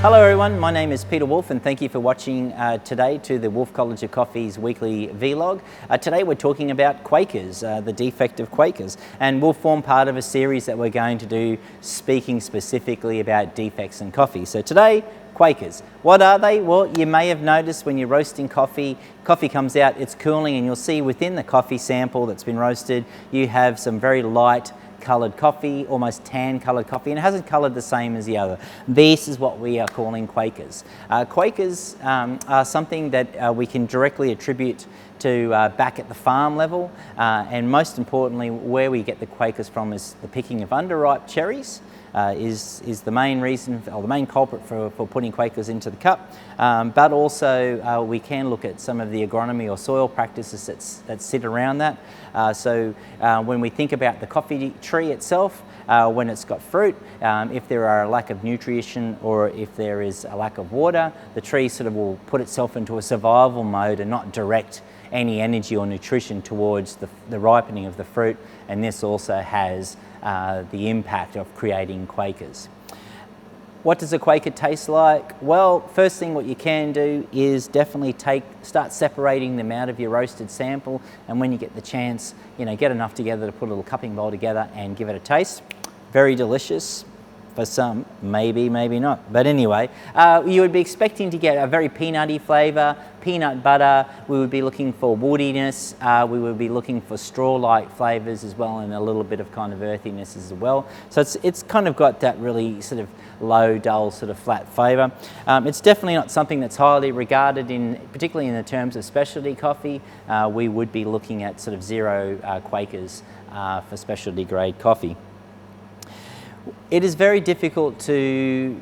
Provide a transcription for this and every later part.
Hello everyone, my name is Peter Wolff and thank you for watching today to the Wolff College of Coffee's weekly vlog. Today we're talking about Quakers, the defect of Quakers, and will form part of a series that we're going to do speaking specifically about defects in coffee. So today, Quakers. What are they? Well, you may have noticed when you're roasting coffee, coffee comes out, it's cooling, and you'll see within the coffee sample that's been roasted, you have some very light coloured coffee, almost tan coloured coffee, and it hasn't coloured the same as the other. This is what we are calling Quakers. Quakers are something that we can directly attribute to back at the farm level, and most importantly, where we get the Quakers from is the picking of underripe cherries. Is the main reason, or the main culprit for putting Quakers into the cup, but also we can look at some of the agronomy or soil practices that sit around that. So when we think about the coffee tree itself, when it's got fruit, if there are a lack of nutrition or if there is a lack of water, the tree sort of will put itself into a survival mode and not direct any energy or nutrition towards the ripening of the fruit, and this also has the impact of creating Quakers. What does a Quaker taste like? Well, first thing what you can do is definitely start separating them out of your roasted sample, and when you get the chance, get enough together to put a little cupping bowl together and give it a taste. Very delicious. For some, maybe, maybe not. But anyway, you would be expecting to get a very peanutty flavour, peanut butter. We would be looking for woodiness. We would be looking for straw-like flavours as well, and a little bit of kind of earthiness as well. So it's kind of got that really sort of low, dull, sort of flat flavour. It's definitely not something that's highly regarded particularly in the terms of specialty coffee. We would be looking at sort of zero Quakers for specialty grade coffee. It is very difficult to,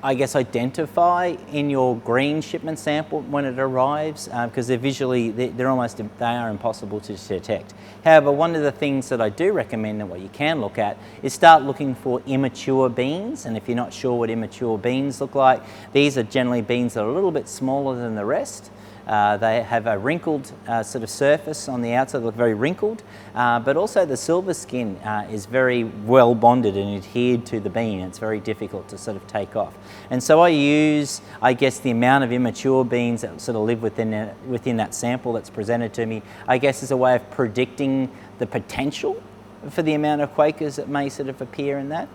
I guess, identify in your green shipment sample when it arrives, because they are impossible to detect. However, one of the things that I do recommend and what you can look at is start looking for immature beans. And if you're not sure what immature beans look like, these are generally beans that are a little bit smaller than the rest. They have a wrinkled sort of surface on the outside, look very wrinkled, but also the silver skin is very well bonded and adhered to the bean. It's very difficult to sort of take off. And so I use, I guess, the amount of immature beans that sort of live within that sample that's presented to me, I guess, as a way of predicting the potential for the amount of Quakers that may sort of appear in that.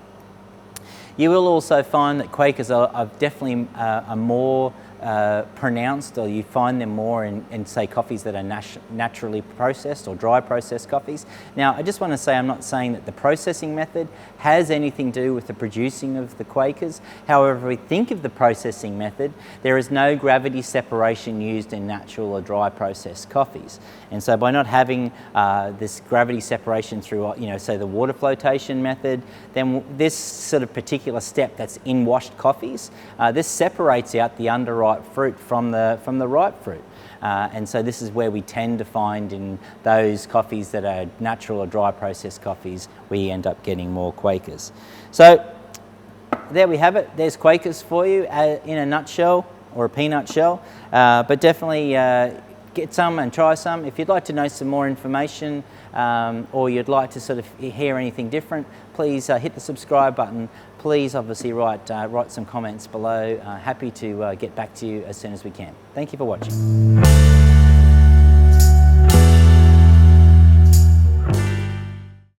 You will also find that Quakers are definitely more pronounced, or you find them more in say coffees that are naturally processed or dry processed coffees. Now I just want to say, I'm not saying that the processing method has anything to do with the producing of the Quakers. However, if we think of the processing method, there is no gravity separation used in natural or dry processed coffees, and so by not having this gravity separation through say the water flotation method, then this sort of particular step that's in washed coffees, this separates out the underripe fruit from the ripe fruit, and so this is where we tend to find in those coffees that are natural or dry processed coffees, we end up getting more Quakers. So there we have it. There's Quakers for you in a nutshell, or a peanut shell, but definitely get some and try some. If you'd like to know some more information, or you'd like to sort of hear anything different, please hit the subscribe button. Please obviously write some comments below. Happy to get back to you as soon as we can. Thank you for watching.